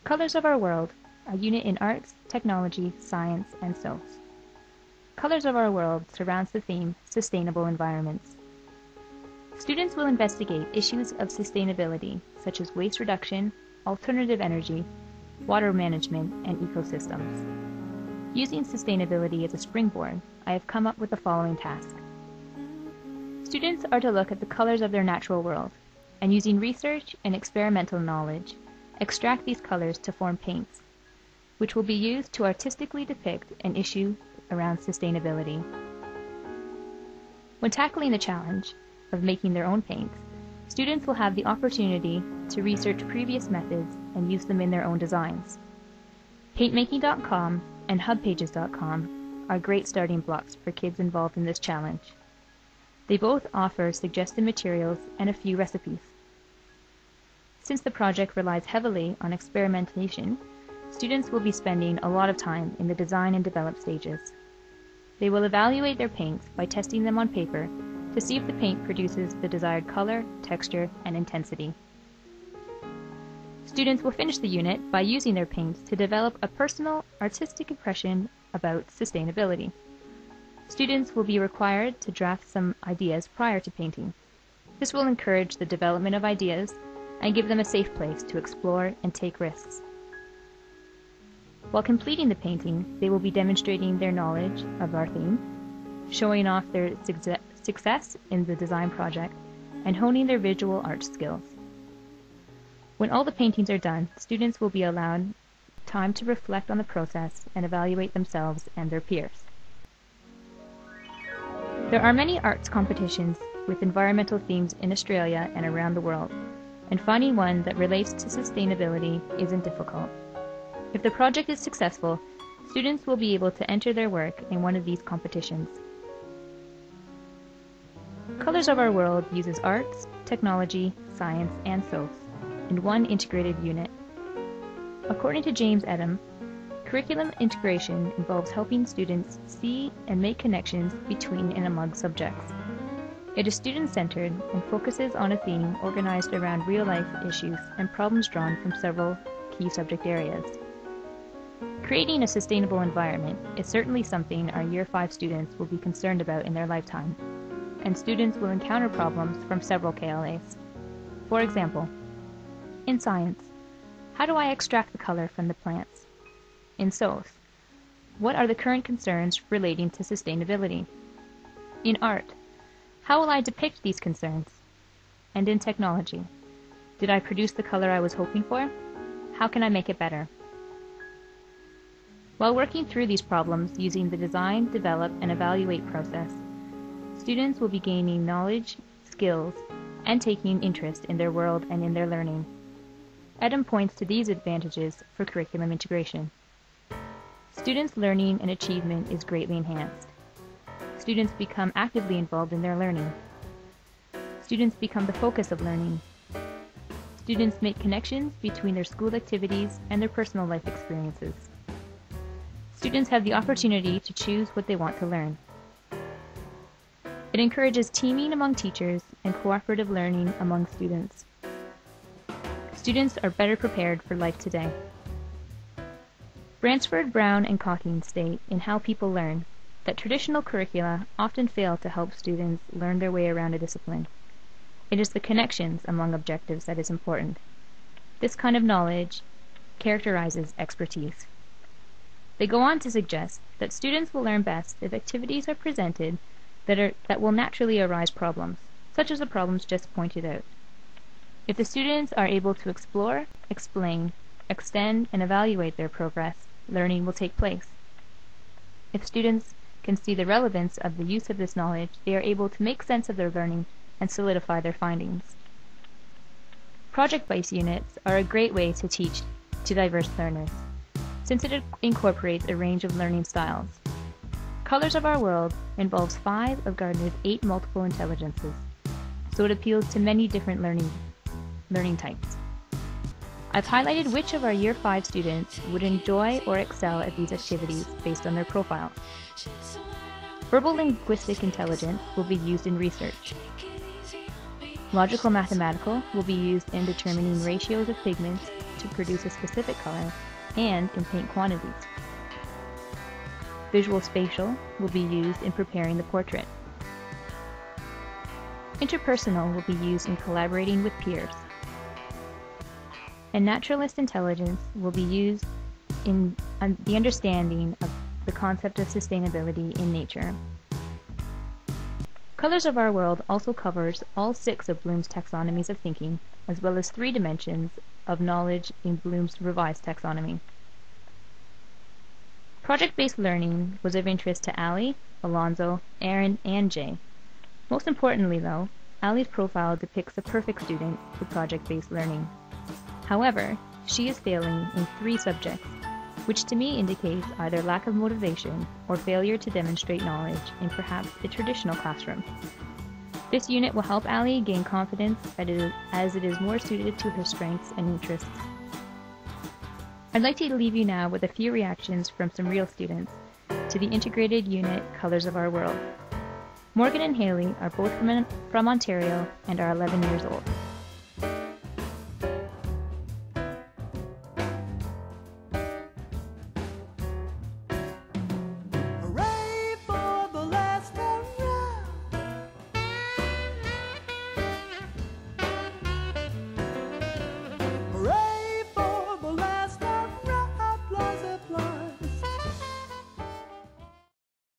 Colors of Our World, a unit in arts, technology, science, and SOS. Colors of Our World surrounds the theme Sustainable Environments. Students will investigate issues of sustainability, such as waste reduction, alternative energy, water management, and ecosystems. Using sustainability as a springboard, I have come up with the following task. Students are to look at the colors of their natural world, and using research and experimental knowledge, extract these colors to form paints, which will be used to artistically depict an issue around sustainability. When tackling the challenge of making their own paints, students will have the opportunity to research previous methods and use them in their own designs. Paintmaking.com and hubpages.com are great starting blocks for kids involved in this challenge. They both offer suggested materials and a few recipes. Since the project relies heavily on experimentation, students will be spending a lot of time in the design and develop stages. They will evaluate their paints by testing them on paper to see if the paint produces the desired color, texture, and intensity. Students will finish the unit by using their paints to develop a personal, artistic impression about sustainability. Students will be required to draft some ideas prior to painting. This will encourage the development of ideas and give them a safe place to explore and take risks. While completing the painting, they will be demonstrating their knowledge of our theme, showing off their success in the design project, and honing their visual art skills. When all the paintings are done, students will be allowed time to reflect on the process and evaluate themselves and their peers. There are many arts competitions with environmental themes in Australia and around the world, and finding one that relates to sustainability isn't difficult. If the project is successful, students will be able to enter their work in one of these competitions. Colors of Our World uses arts, technology, science, and SOS in one integrated unit. According to James Edam, curriculum integration involves helping students see and make connections between and among subjects. It is student-centered and focuses on a theme organized around real-life issues and problems drawn from several key subject areas. Creating a sustainable environment is certainly something our Year 5 students will be concerned about in their lifetime, and students will encounter problems from several KLAs. For example, in science, how do I extract the color from the plants? In SOS, what are the current concerns relating to sustainability? In art, how will I depict these concerns? And in technology, did I produce the color I was hoping for? How can I make it better? While working through these problems using the design, develop, and evaluate process, students will be gaining knowledge, skills, and taking interest in their world and in their learning. Edam points to these advantages for curriculum integration. Students' learning and achievement is greatly enhanced. Students become actively involved in their learning. Students become the focus of learning. Students make connections between their school activities and their personal life experiences. Students have the opportunity to choose what they want to learn. It encourages teaming among teachers and cooperative learning among students. Students are better prepared for life today. Bransford, Brown, and Cocking state in How People Learn that traditional curricula often fail to help students learn their way around a discipline. It is the connections among objectives that is important. This kind of knowledge characterizes expertise. They go on to suggest that students will learn best if activities are presented that will naturally arise problems, such as the problems just pointed out. If the students are able to explore, explain, extend, and evaluate their progress, learning will take place. If students can see the relevance of the use of this knowledge, they are able to make sense of their learning and solidify their findings. Project-based units are a great way to teach to diverse learners, since it incorporates a range of learning styles. Colors of Our World involves 5 of Gardner's 8 multiple intelligences, so it appeals to many different learning types. I've highlighted which of our Year 5 students would enjoy or excel at these activities based on their profile. Verbal linguistic intelligence will be used in research. Logical mathematical will be used in determining ratios of pigments to produce a specific color and in paint quantities. Visual spatial will be used in preparing the portrait. Interpersonal will be used in collaborating with peers. And naturalist intelligence will be used in the understanding of the concept of sustainability in nature. Colors of Our World also covers all 6 of Bloom's taxonomies of thinking, as well as 3 dimensions of knowledge in Bloom's revised taxonomy. Project-based learning was of interest to Ali, Alonzo, Aaron, and Jay. Most importantly, though, Ali's profile depicts the perfect student for project-based learning. However, she is failing in 3 subjects, which to me indicates either lack of motivation or failure to demonstrate knowledge in perhaps the traditional classroom. This unit will help Ali gain confidence as it is more suited to her strengths and interests. I'd like to leave you now with a few reactions from some real students to the integrated unit Colors of Our World. Morgan and Haley are both from Ontario and are 11 years old.